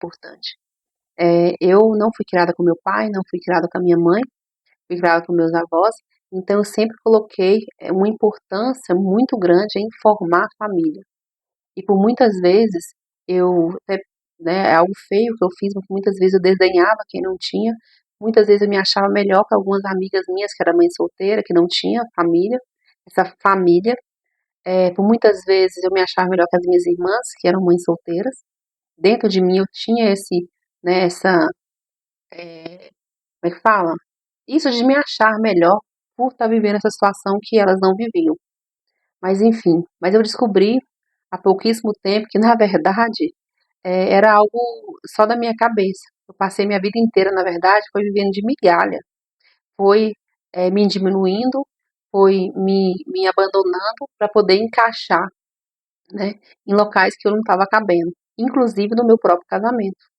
importante. Eu não fui criada com meu pai, não fui criada com a minha mãe, fui criada com meus avós, então eu sempre coloquei uma importância muito grande em formar família. E por muitas vezes eu até, né, é algo feio que eu fiz, porque muitas vezes eu desdenhava quem não tinha, muitas vezes eu me achava melhor que algumas amigas minhas que era mãe solteira, que não tinha família, essa família. Por muitas vezes eu me achava melhor que as minhas irmãs, que eram mães solteiras. Dentro de mim eu tinha né, como é que fala? Isso de me achar melhor por estar vivendo essa situação que elas não viviam. Mas enfim, mas eu descobri há pouquíssimo tempo que, na verdade, era algo só da minha cabeça. Eu passei minha vida inteira, na verdade, foi vivendo de migalha, foi me diminuindo, foi me abandonando para poder encaixar, né, em locais que eu não estava cabendo, inclusive no meu próprio casamento.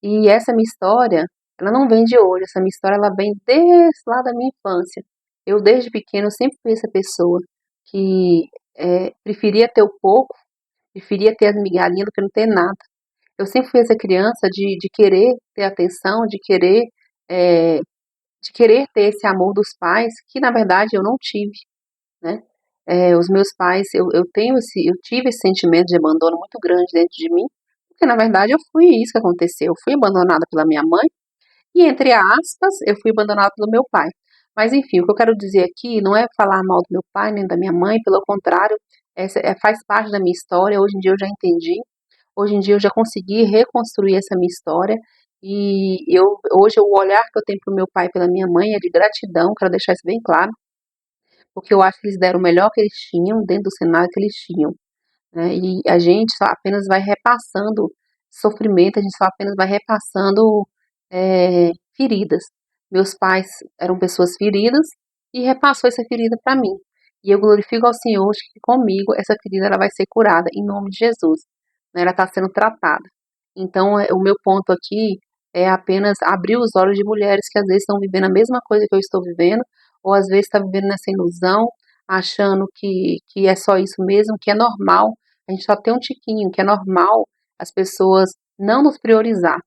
E essa minha história, ela não vem de hoje, essa minha história ela vem desde lá da minha infância. Eu, desde pequeno, sempre fui essa pessoa que preferia ter o pouco, preferia ter as migalhinhas do que não ter nada. Eu sempre fui essa criança de querer ter atenção, é, de querer ter esse amor dos pais, que na verdade eu não tive, né? Os meus pais, eu tive esse sentimento de abandono muito grande dentro de mim, porque na verdade eu fui isso que aconteceu. Eu fui abandonada pela minha mãe e, entre aspas, eu fui abandonada pelo meu pai. Mas enfim, o que eu quero dizer aqui não é falar mal do meu pai nem da minha mãe, pelo contrário, faz parte da minha história. Hoje em dia eu já entendi. Hoje em dia eu já consegui reconstruir essa minha história e hoje o olhar que eu tenho para o meu pai e pela minha mãe é de gratidão, quero deixar isso bem claro, porque eu acho que eles deram o melhor que eles tinham dentro do cenário que eles tinham, né? E a gente só apenas vai repassando sofrimento, a gente só apenas vai repassando feridas. Meus pais eram pessoas feridas e repassou essa ferida para mim. E eu glorifico ao Senhor que comigo essa ferida ela vai ser curada em nome de Jesus, né? Ela está sendo tratada. Então, o meu ponto aqui é apenas abrir os olhos de mulheres que às vezes estão vivendo a mesma coisa que eu estou vivendo, ou às vezes está vivendo nessa ilusão, achando que é só isso mesmo, que é normal. A gente só tem um tiquinho, que é normal as pessoas não nos priorizar.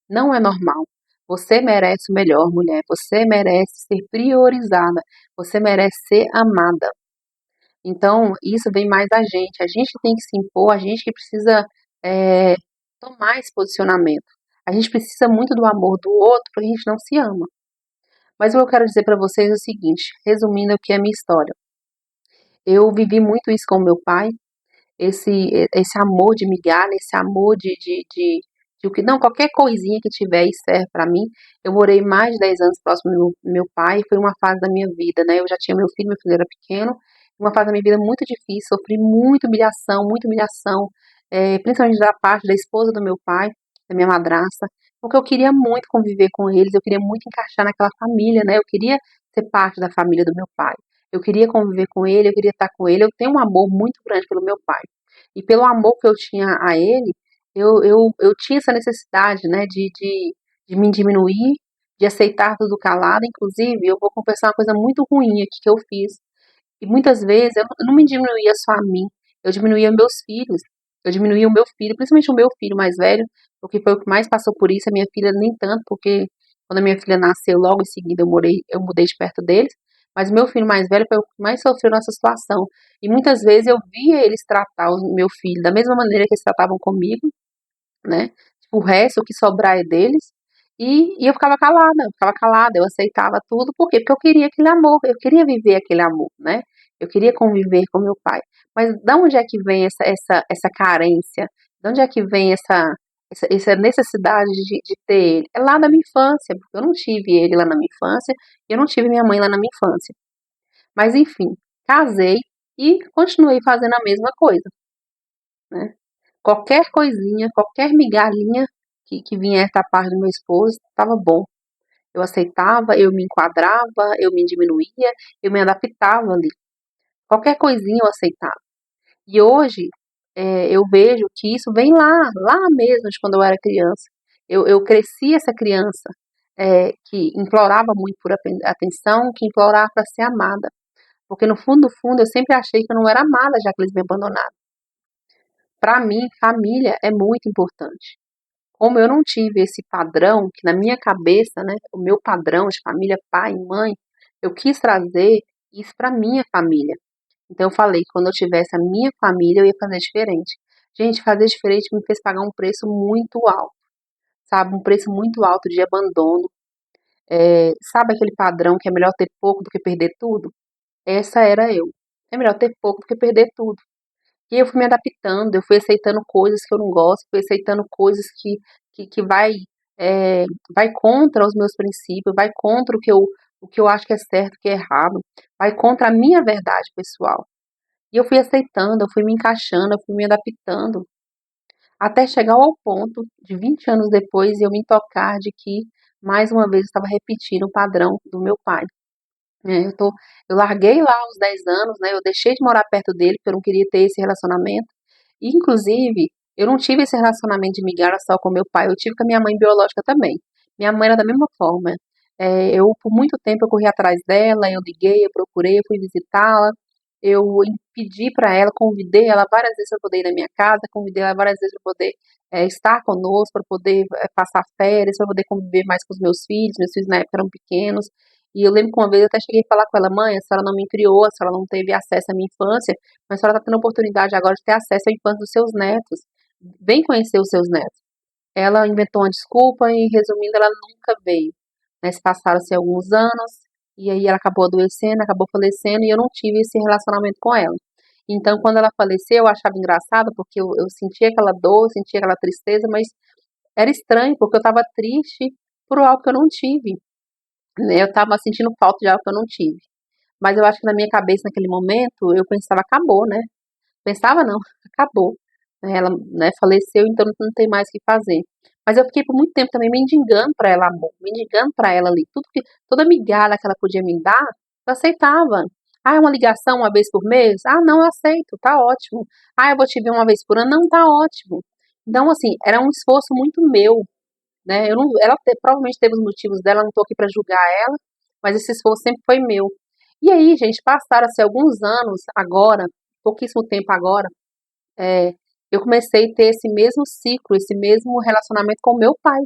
Não é normal. Você merece o melhor, mulher. Você merece ser priorizada. Você merece ser amada. Então, isso vem mais da gente. A gente tem que se impor, a gente que precisa é, tomar esse posicionamento. A gente precisa muito do amor do outro porque a gente não se ama. Mas o que eu quero dizer para vocês é o seguinte, resumindo o que é a minha história. Eu vivi muito isso com meu pai, esse amor de migalha, esse amor de o que não, qualquer coisinha que tiver e serve para mim. Eu morei mais de 10 anos próximo do meu pai, foi uma fase da minha vida, né? Eu já tinha meu filho era pequeno, uma fase da minha vida muito difícil, sofri muita humilhação, principalmente da parte da esposa do meu pai, da minha madrasta, porque eu queria muito conviver com eles, eu queria muito encaixar naquela família, né? Eu queria ser parte da família do meu pai. Eu queria conviver com ele, eu queria estar com ele. Eu tenho um amor muito grande pelo meu pai. E pelo amor que eu tinha a ele, eu tinha essa necessidade, né, de me diminuir, de aceitar tudo calado. Inclusive, eu vou confessar uma coisa muito ruim aqui que eu fiz. E muitas vezes eu não me diminuía só a mim, eu diminuía meus filhos. Eu diminuía o meu filho, principalmente o meu filho mais velho, porque foi o que mais passou por isso. A minha filha nem tanto, porque quando a minha filha nasceu, logo em seguida eu mudei de perto deles. Mas o meu filho mais velho foi o que mais sofreu nessa situação. E muitas vezes eu via eles tratar o meu filho da mesma maneira que eles tratavam comigo, né? Tipo, o resto, o que sobrar é deles. E eu ficava calada, eu aceitava tudo. Por quê? Porque eu queria aquele amor, eu queria viver aquele amor, né? Eu queria conviver com meu pai. Mas de onde é que vem essa carência? De onde é que vem essa necessidade de ter ele? É lá da minha infância, porque eu não tive ele lá na minha infância, e eu não tive minha mãe lá na minha infância. Mas enfim, casei e continuei fazendo a mesma coisa, né? Qualquer coisinha, qualquer migalhinha que viesse da parte do meu esposo, estava bom. Eu aceitava, eu me enquadrava, eu me diminuía, eu me adaptava ali. Qualquer coisinha eu aceitava. E hoje eu vejo que isso vem lá mesmo de quando eu era criança. Eu cresci essa criança que implorava muito por atenção, que implorava para ser amada. Porque no fundo, do fundo, eu sempre achei que eu não era amada já que eles me abandonaram. Para mim, família é muito importante. como eu não tive esse padrão, que na minha cabeça, né, o meu padrão de família, pai e mãe, eu quis trazer isso para minha família. Então eu falei que quando eu tivesse a minha família, eu ia fazer diferente. Gente, fazer diferente me fez pagar um preço muito alto, sabe? Um preço muito alto de abandono. Sabe aquele padrão que é melhor ter pouco do que perder tudo? Essa era eu. É melhor ter pouco do que perder tudo. E eu fui me adaptando, eu fui aceitando coisas que eu não gosto, fui aceitando coisas que é, vai contra os meus princípios, vai contra o que eu acho que é certo, que é errado, vai contra a minha verdade pessoal. E eu fui aceitando, eu fui me encaixando, eu fui me adaptando, até chegar ao ponto de 20 anos depois eu me tocar de que, mais uma vez, eu estava repetindo o padrão do meu pai. Eu larguei lá aos 10 anos, né? Eu deixei de morar perto dele porque eu não queria ter esse relacionamento. E, inclusive, eu não tive esse relacionamento de migalha só com meu pai, eu tive com a minha mãe biológica também. Minha mãe era da mesma forma. Por muito tempo, eu corri atrás dela, eu liguei, eu procurei, eu fui visitá-la, eu pedi para ela, convidei ela várias vezes para poder ir na minha casa, convidei ela várias vezes para poder estar conosco, para poder passar férias, para poder conviver mais com os meus filhos na época eram pequenos. E eu lembro que uma vez eu até cheguei a falar com ela, mãe, a senhora não me criou, a senhora não teve acesso à minha infância, mas a senhora está tendo a oportunidade agora de ter acesso à infância dos seus netos. Vem conhecer os seus netos. Ela inventou uma desculpa e, resumindo, ela nunca veio. Né? Se passaram-se alguns anos, e aí ela acabou adoecendo, acabou falecendo, e eu não tive esse relacionamento com ela. Então, quando ela faleceu, eu achava engraçado, porque eu sentia aquela dor, sentia aquela tristeza, mas era estranho, porque eu estava triste por algo que eu não tive. Né? Eu estava sentindo falta de algo que eu não tive. Mas eu acho que na minha cabeça, naquele momento, eu pensava, acabou, né? Pensava não, acabou. Ela, né, faleceu, então não tem mais o que fazer. Mas eu fiquei por muito tempo também mendigando para ela amor, mendigando para ela ali. Toda migalha que ela podia me dar, eu aceitava. Ah, é uma ligação uma vez por mês? Ah, não, eu aceito, tá ótimo. Ah, eu vou te ver uma vez por ano? Não, tá ótimo. Então, assim, era um esforço muito meu, né? Eu não, provavelmente teve os motivos dela, não tô aqui para julgar ela, mas esse esforço sempre foi meu. E aí, gente, passaram-se alguns anos agora, pouquíssimo tempo agora, é, eu comecei a ter esse mesmo ciclo, esse mesmo relacionamento com o meu pai.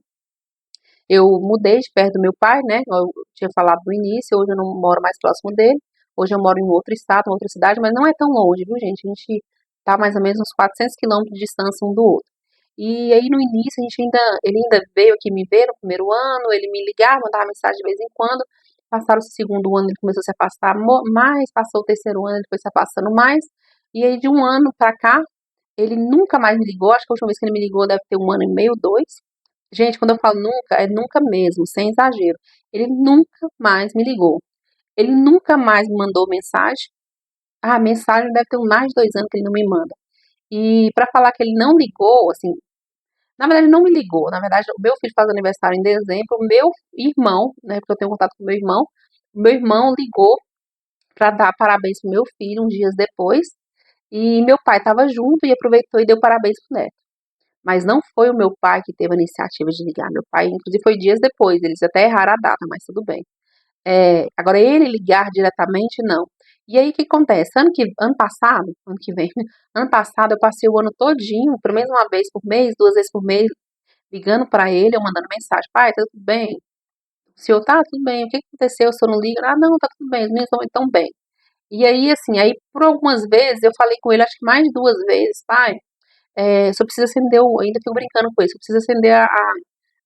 Eu mudei de perto do meu pai, né? Eu tinha falado no início, hoje eu não moro mais próximo dele. Hoje eu moro em outro estado, em outra cidade, mas não é tão longe, viu, gente? A gente tá mais ou menos uns 400 quilômetros de distância um do outro. E aí no início ele ainda veio aqui me ver no primeiro ano, ele me ligava, mandava mensagem de vez em quando. Passaram o segundo ano, ele começou a se afastar mais, passou o terceiro ano, ele foi se afastando mais. E aí de um ano pra cá, ele nunca mais me ligou. Acho que a última vez que ele me ligou deve ter um ano e meio, dois. Gente, quando eu falo nunca, é nunca mesmo, sem exagero. Ele nunca mais me ligou. Ele nunca mais me mandou mensagem. Ah, mensagem deve ter mais de 2 anos que ele não me manda. E pra falar que ele não ligou, assim, na verdade não me ligou. Na verdade, o meu filho faz aniversário em dezembro. O meu irmão, né, porque eu tenho contato com o meu irmão ligou pra dar parabéns pro meu filho uns dias depois. E meu pai estava junto e aproveitou e deu parabéns pro neto. Mas não foi o meu pai que teve a iniciativa de ligar. Meu pai, inclusive, foi dias depois. Eles até erraram a data, mas tudo bem. Agora, ele ligar diretamente, não. E aí, o que acontece? Ano passado, ano que vem, ano passado, eu passei o ano todinho, pelo menos uma vez por mês, 2 vezes por mês, ligando para ele, eu mandando mensagem. Pai, tá tudo bem? O senhor tá tudo bem? O que aconteceu? O senhor não liga? Ah, não, tá tudo bem. Os meninos estão bem. E aí, assim, aí por algumas vezes, eu falei com ele, acho que mais de 2 vezes, pai, só precisa acender, ainda fico brincando com isso, precisa acender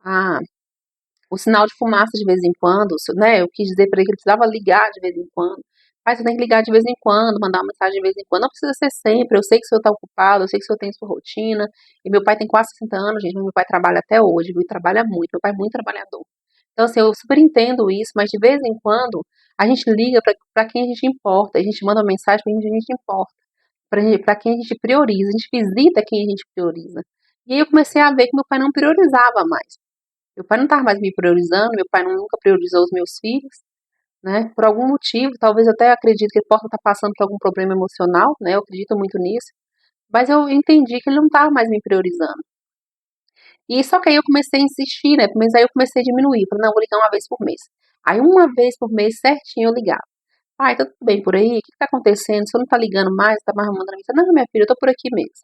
a- o sinal de fumaça de vez em quando, né? Eu quis dizer para ele que ele precisava ligar de vez em quando. Mas você tem que ligar de vez em quando, mandar uma mensagem de vez em quando. Não precisa ser sempre. Eu sei que o senhor está ocupado, eu sei que o senhor tem sua rotina. E meu pai tem quase 60 anos, gente. Mas meu pai trabalha até hoje, viu? E trabalha muito. Meu pai é muito trabalhador. Então, assim, eu super entendo isso, mas de vez em quando a gente liga para quem a gente importa. A gente manda uma mensagem para quem a gente importa. Para quem a gente prioriza. A gente visita quem a gente prioriza. E aí eu comecei a ver que meu pai não priorizava mais. Meu pai não estava mais me priorizando, meu pai nunca priorizou os meus filhos, né? Por algum motivo, talvez eu até acredito que ele possa estar passando por algum problema emocional, né? Eu acredito muito nisso. Mas eu entendi que ele não estava mais me priorizando. E só que aí eu comecei a insistir, né? Mas aí eu comecei a diminuir. Falei, não, vou ligar uma vez por mês. Aí uma vez por mês, certinho, eu ligava. Pai, tá tudo bem por aí? O que tá acontecendo? Você não tá ligando mais? Tá mais mandando mensagem? Não, minha filha, eu tô por aqui mesmo.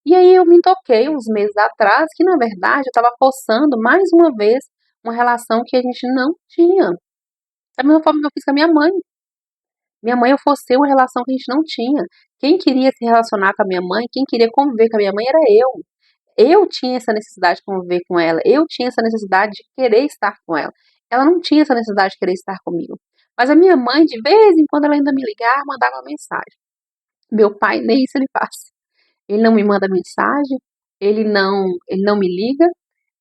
E aí eu me toquei uns meses atrás que, na verdade, eu estava forçando mais uma vez uma relação que a gente não tinha. Da mesma forma que eu fiz com a minha mãe. Minha mãe, eu forcei uma relação que a gente não tinha. Quem queria se relacionar com a minha mãe, quem queria conviver com a minha mãe era eu. Eu tinha essa necessidade de conviver com ela. Eu tinha essa necessidade de querer estar com ela. Ela não tinha essa necessidade de querer estar comigo. Mas a minha mãe, de vez em quando, ela ainda me ligava, mandava uma mensagem. Meu pai, nem isso ele faz. Ele não me manda mensagem, ele não me liga.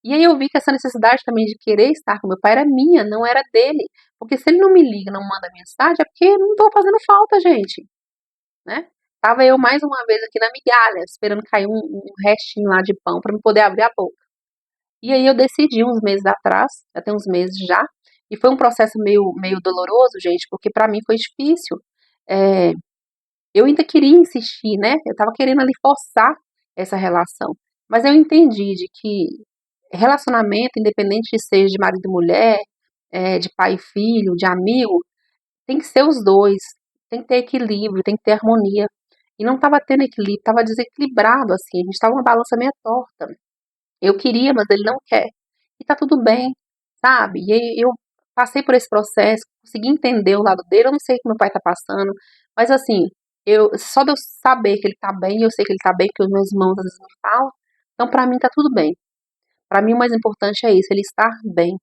E aí eu vi que essa necessidade também de querer estar com meu pai era minha, não era dele. Porque se ele não me liga, não manda mensagem, é porque não tô fazendo falta, gente, né? Tava eu mais uma vez aqui na migalha, esperando cair um restinho lá de pão para me poder abrir a boca. E aí eu decidi uns meses atrás, já tem uns meses já, e foi um processo meio doloroso, gente, porque para mim foi difícil. É, eu ainda queria insistir, né? Eu tava querendo ali forçar essa relação. Mas eu entendi de que relacionamento, independente de ser de marido e mulher, de pai e filho, de amigo, tem que ser os dois. Tem que ter equilíbrio, tem que ter harmonia. E não estava tendo equilíbrio, estava desequilibrado, assim. A gente estava uma balança meio torta. Eu queria, mas ele não quer. E tá tudo bem, sabe? E aí eu passei por esse processo, consegui entender o lado dele. Eu não sei o que meu pai tá passando, mas assim, só de eu saber que ele tá bem, eu sei que ele tá bem, porque os meus irmãos às vezes me falam. Então, pra mim, tá tudo bem. Pra mim, o mais importante é isso, ele estar bem.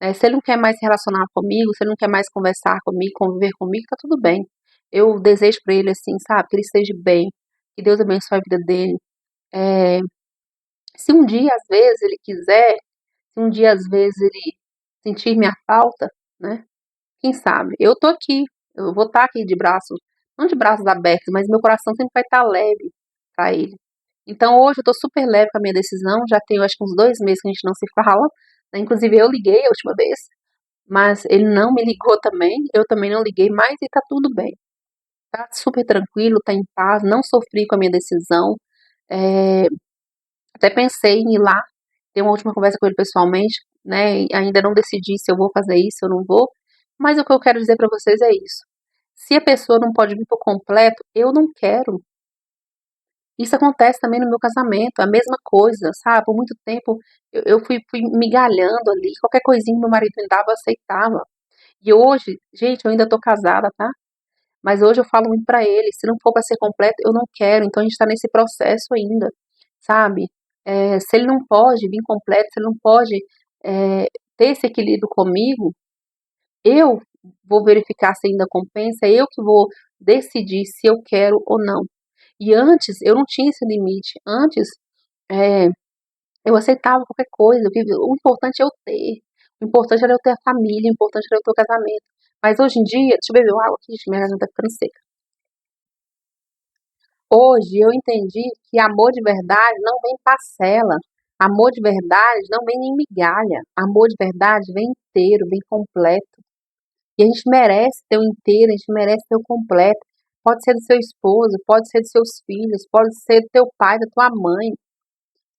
Né? Se ele não quer mais se relacionar comigo, se ele não quer mais conversar comigo, conviver comigo, tá tudo bem. Eu desejo pra ele, assim, sabe, que ele esteja bem, que Deus abençoe a vida dele. É, se um dia, às vezes, ele quiser, se um dia, às vezes, ele sentir minha falta, né? Quem sabe? Eu tô aqui, eu vou estar aqui de braços, não de braços abertos, mas meu coração sempre vai estar leve pra ele. Então hoje eu tô super leve com a minha decisão, já tem, eu acho que uns 2 meses que a gente não se fala, né? Inclusive eu liguei a última vez, mas ele não me ligou também, eu também não liguei, mas e tá tudo bem. Tá super tranquilo, tá em paz, não sofri com a minha decisão. É, até pensei em ir lá, ter uma última conversa com ele pessoalmente, né? E ainda não decidi se eu vou fazer isso ou não vou. Mas o que eu quero dizer pra vocês é isso. Se a pessoa não pode vir por completo, eu não quero. Isso acontece também no meu casamento, a mesma coisa, sabe? Por muito tempo eu fui migalhando ali, qualquer coisinha que meu marido me dava, eu aceitava. E hoje, gente, eu ainda tô casada, tá? Mas hoje eu falo muito pra ele, se não for pra ser completo, eu não quero. Então a gente tá nesse processo ainda, sabe? Se ele não pode vir completo, se ele não pode é, ter esse equilíbrio comigo, eu vou verificar se ainda compensa, eu que vou decidir se eu quero ou não. E antes eu não tinha esse limite. Antes é, eu aceitava qualquer coisa. O importante é eu ter. O importante era eu ter a família, o importante era eu ter o casamento. Mas hoje em dia, deixa eu beber uma água aqui, gente, minha garganta tá ficando seca. Hoje eu entendi que amor de verdade não vem em parcela. Amor de verdade não vem em migalha. Amor de verdade vem inteiro, vem completo. E a gente merece ter o inteiro, a gente merece ter o completo. Pode ser do seu esposo, pode ser dos seus filhos, pode ser do teu pai, da tua mãe,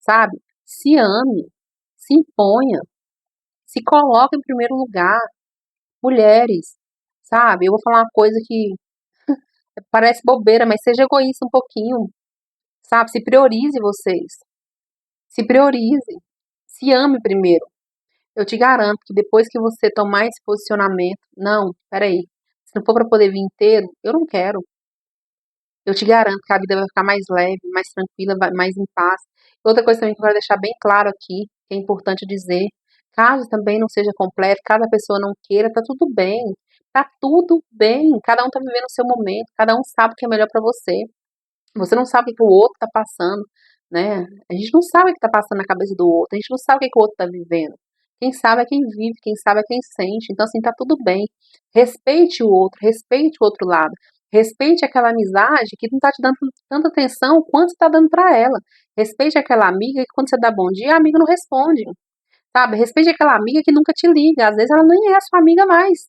sabe? Se ame, se imponha, se coloque em primeiro lugar. Mulheres, sabe? Eu vou falar uma coisa que parece bobeira, mas seja egoísta um pouquinho, sabe? Se priorize vocês. Se priorize. Se ame primeiro. Eu te garanto que depois que você tomar esse posicionamento, não, peraí, se não for para poder vir inteiro, eu não quero. Eu te garanto que a vida vai ficar mais leve, mais tranquila, mais em paz. Outra coisa também que eu quero deixar bem claro aqui, que é importante dizer, caso também não seja completo, caso a pessoa não queira, tá tudo bem. Tá tudo bem. Cada um tá vivendo o seu momento, cada um sabe o que é melhor para você. Você não sabe o que o outro tá passando, né? A gente não sabe o que tá passando na cabeça do outro, a gente não sabe o que o outro tá vivendo. Quem sabe é quem vive, quem sabe é quem sente. Então, assim, tá tudo bem. Respeite o outro, respeite o outro lado. Respeite aquela amizade que não tá te dando tanta atenção quanto você tá dando pra ela. Respeite aquela amiga que quando você dá bom dia, a amiga não responde, sabe? Respeite aquela amiga que nunca te liga. Às vezes ela nem é sua amiga mais.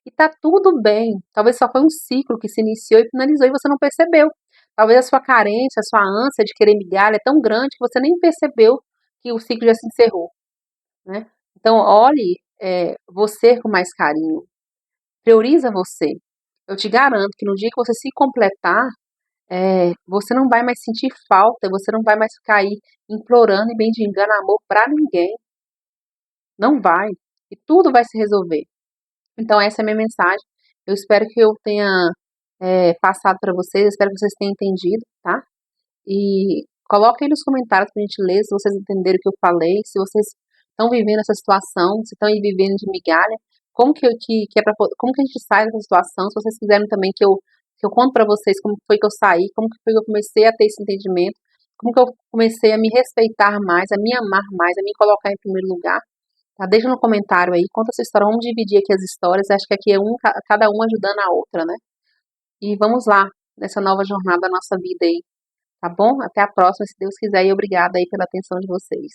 E tá tudo bem. Talvez só foi um ciclo que se iniciou e finalizou e você não percebeu. Talvez a sua carência, a sua ânsia de querer migalha é tão grande que você nem percebeu que o ciclo já se encerrou, né? Então, olhe você com mais carinho. Prioriza você. Eu te garanto que no dia que você se completar, Você não vai mais sentir falta, você não vai mais ficar aí implorando e mendigando amor pra ninguém. Não vai. E tudo vai se resolver. Então, essa é a minha mensagem. Eu espero que eu tenha passado para vocês, espero que vocês tenham entendido, tá? E coloquem aí nos comentários pra gente ler, se vocês entenderam o que eu falei, se vocês estão vivendo essa situação, se estão aí vivendo de migalha, como que é como que a gente sai dessa situação, se vocês quiserem também que eu conto pra vocês como foi que eu saí, como que foi que eu comecei a ter esse entendimento, como que eu comecei a me respeitar mais, a me amar mais, a me colocar em primeiro lugar, tá? Deixa no comentário aí, conta essa história, vamos dividir aqui as histórias, acho que aqui é cada um ajudando a outra, né? E vamos lá, nessa nova jornada da nossa vida aí. Tá bom? Até a próxima, se Deus quiser, e obrigada aí pela atenção de vocês.